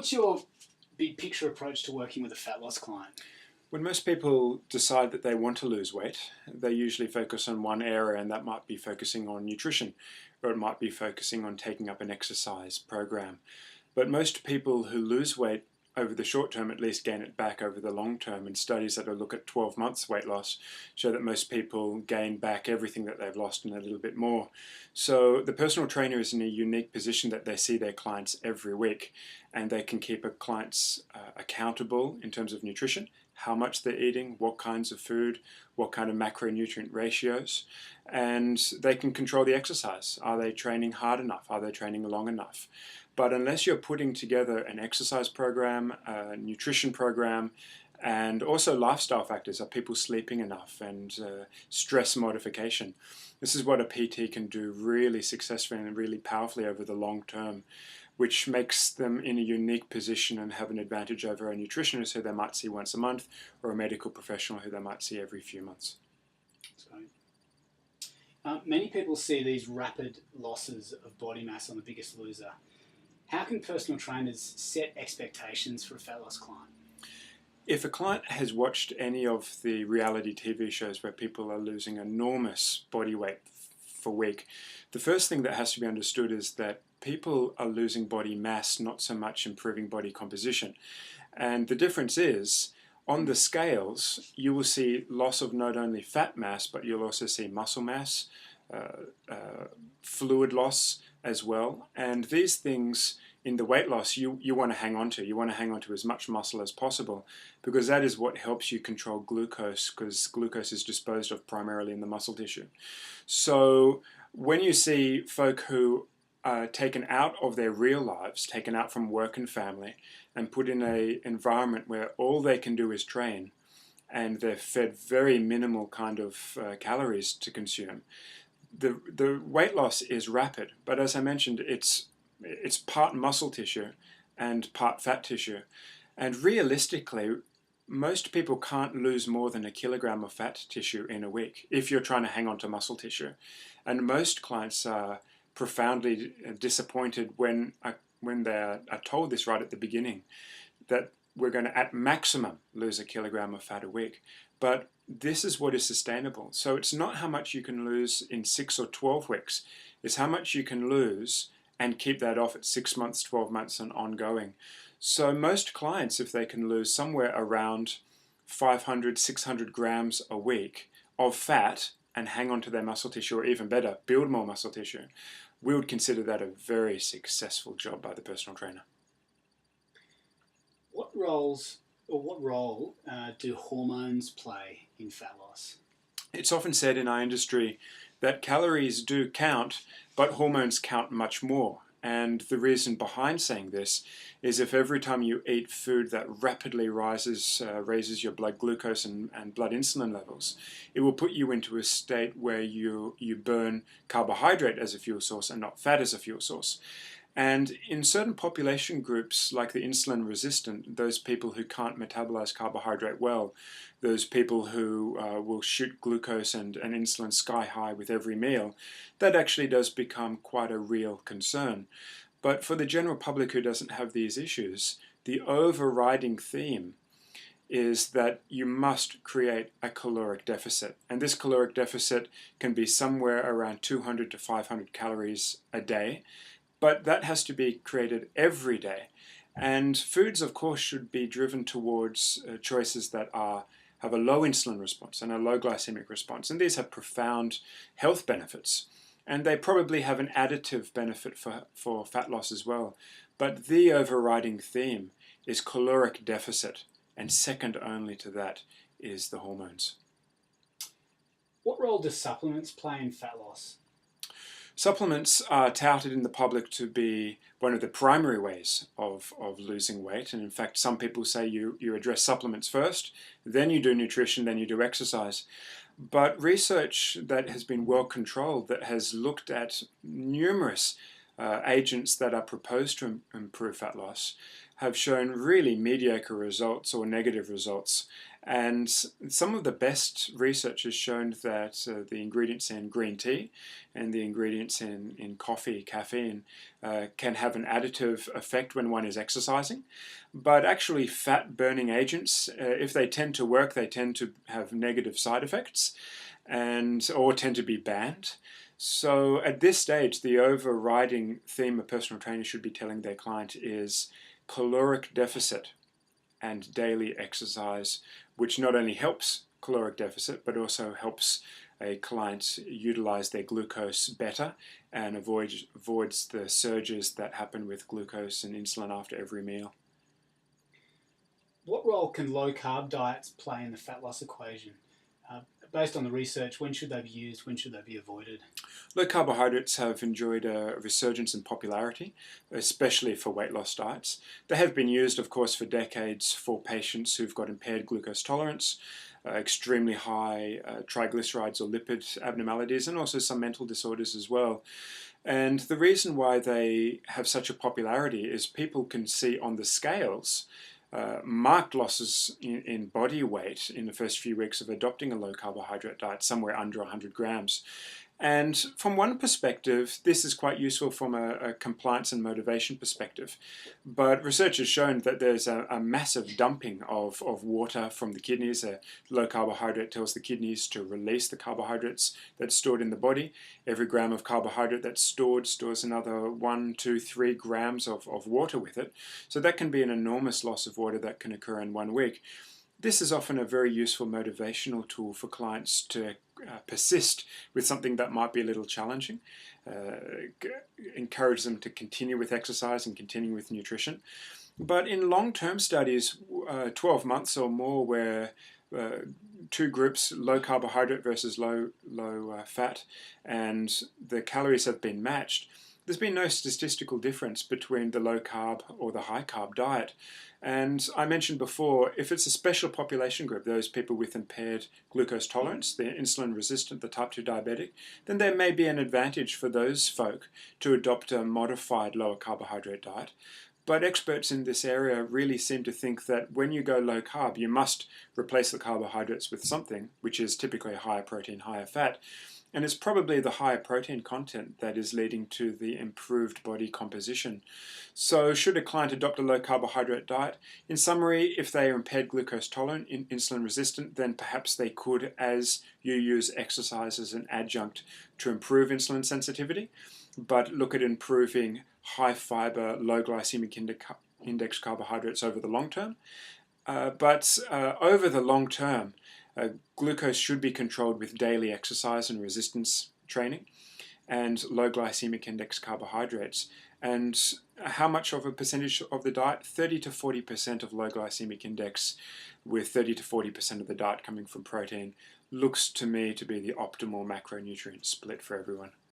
what's your big picture approach to working with a fat loss client? When most people decide that they want to lose weight, they usually focus on one area, and that might be focusing on nutrition, or it might be focusing on taking up an exercise program. But most people who lose weight over the short term at least gain it back over the long term, and studies that look at 12 months weight loss show that most people gain back everything that they've lost and a little bit more. So the personal trainer is in a unique position that they see their clients every week, and they can keep a clients accountable in terms of nutrition, how much they're eating, what kinds of food, what kind of macronutrient ratios, and they can control the exercise. Are they training hard enough? Are they training long enough? But unless you're putting together an exercise program, a nutrition program, and also lifestyle factors, are people sleeping enough, and stress modification, this is what a PT can do really successfully and really powerfully over the long term, which makes them in a unique position and have an advantage over a nutritionist who they might see once a month, or a medical professional who they might see every few months. Many people see these rapid losses of body mass on The Biggest Loser. How can personal trainers set expectations for a fat loss client? If a client has watched any of the reality TV shows where people are losing enormous body weight for a week, the first thing that has to be understood is that people are losing body mass, not so much improving body composition. And the difference is, on the scales, you will see loss of not only fat mass, but you'll also see muscle mass, fluid loss as well. And these things in the weight loss you want to hang on to. You want to hang on to as much muscle as possible, because that is what helps you control glucose, because glucose is disposed of primarily in the muscle tissue. So when you see folk who are taken out of their real lives, taken out from work and family, and put in an environment where all they can do is train, and they're fed very minimal kind of calories to consume, the weight loss is rapid. But as I mentioned, it's part muscle tissue and part fat tissue. And realistically, most people can't lose more than 1 kilogram of fat tissue in a week if you're trying to hang on to muscle tissue. And most clients are profoundly disappointed when they are told this right at the beginning, that we're going to at maximum lose 1 kilogram of fat a week. But this is what is sustainable. So it's not how much you can lose in 6 or 12 weeks, it's how much you can lose and keep that off at 6 months, 12 months and ongoing. So most clients, if they can lose somewhere around 500, 600 grams a week of fat and hang on to their muscle tissue, or even better, build more muscle tissue, we would consider that a very successful job by the personal trainer. What role do hormones play in fat loss? It's often said in our industry that calories do count, but hormones count much more. And the reason behind saying this is, if every time you eat food that rapidly raises your blood glucose and blood insulin levels, it will put you into a state where you burn carbohydrate as a fuel source and not fat as a fuel source. And in certain population groups, like the insulin resistant, those people who can't metabolize carbohydrate well, those people who will shoot glucose and insulin sky high with every meal, that actually does become quite a real concern. But for the general public who doesn't have these issues, the overriding theme is that you must create a caloric deficit. And this caloric deficit can be somewhere around 200 to 500 calories a day. But that has to be created every day. And foods, of course, should be driven towards choices that have a low insulin response and a low glycemic response. And these have profound health benefits. And they probably have an additive benefit for fat loss as well. But the overriding theme is caloric deficit. And second only to that is the hormones. What role do supplements play in fat loss? Supplements are touted in the public to be one of the primary ways of losing weight. And in fact, some people say you address supplements first, then you do nutrition, then you do exercise. But research that has been well controlled, that has looked at numerous agents that are proposed to improve fat loss have shown really mediocre results or negative results. And some of the best research has shown that the ingredients in green tea and the ingredients in coffee, caffeine, can have an additive effect when one is exercising. But actually fat burning agents, if they tend to work, they tend to have negative side effects or tend to be banned. So at this stage, the overriding theme a personal trainer should be telling their client is caloric deficit and daily exercise, which not only helps caloric deficit, but also helps a client utilize their glucose better and avoids the surges that happen with glucose and insulin after every meal. What role can low-carb diets play in the fat loss equation? Based on the research, when should they be used? When should they be avoided? Low carbohydrates have enjoyed a resurgence in popularity, especially for weight loss diets. They have been used, of course, for decades for patients who've got impaired glucose tolerance, extremely high triglycerides or lipid abnormalities, and also some mental disorders as well. And the reason why they have such a popularity is people can see on the scales marked losses in body weight in the first few weeks of adopting a low carbohydrate diet, somewhere under 100 grams. And from one perspective, this is quite useful from a compliance and motivation perspective. But research has shown that there's a massive dumping of water from the kidneys. Low carbohydrate tells the kidneys to release the carbohydrates that's stored in the body. Every gram of carbohydrate that's stored stores another 1, 2, 3 grams of water with it. So that can be an enormous loss of water that can occur in 1 week. This is often a very useful motivational tool for clients to persist with something that might be a little challenging, encourage them to continue with exercise and continue with nutrition. But in long-term studies, 12 months or more, where two groups, low carbohydrate versus low fat, and the calories have been matched, there's been no statistical difference between the low carb or the high carb diet. And I mentioned before, if it's a special population group, those people with impaired glucose tolerance, the insulin resistant, the type 2 diabetic, then there may be an advantage for those folk to adopt a modified lower carbohydrate diet. But experts in this area really seem to think that when you go low carb, you must replace the carbohydrates with something, which is typically higher protein, higher fat. And it's probably the higher protein content that is leading to the improved body composition. So should a client adopt a low carbohydrate diet? In summary, if they are impaired glucose tolerant, insulin resistant, then perhaps they could, as you use exercise as an adjunct to improve insulin sensitivity, but look at improving high fiber, low glycemic index carbohydrates over the long term. But over the long term, glucose should be controlled with daily exercise and resistance training and low glycemic index carbohydrates. And how much of a percentage of the diet? 30 to 40% of low glycemic index, with 30 to 40% of the diet coming from protein, looks to me to be the optimal macronutrient split for everyone.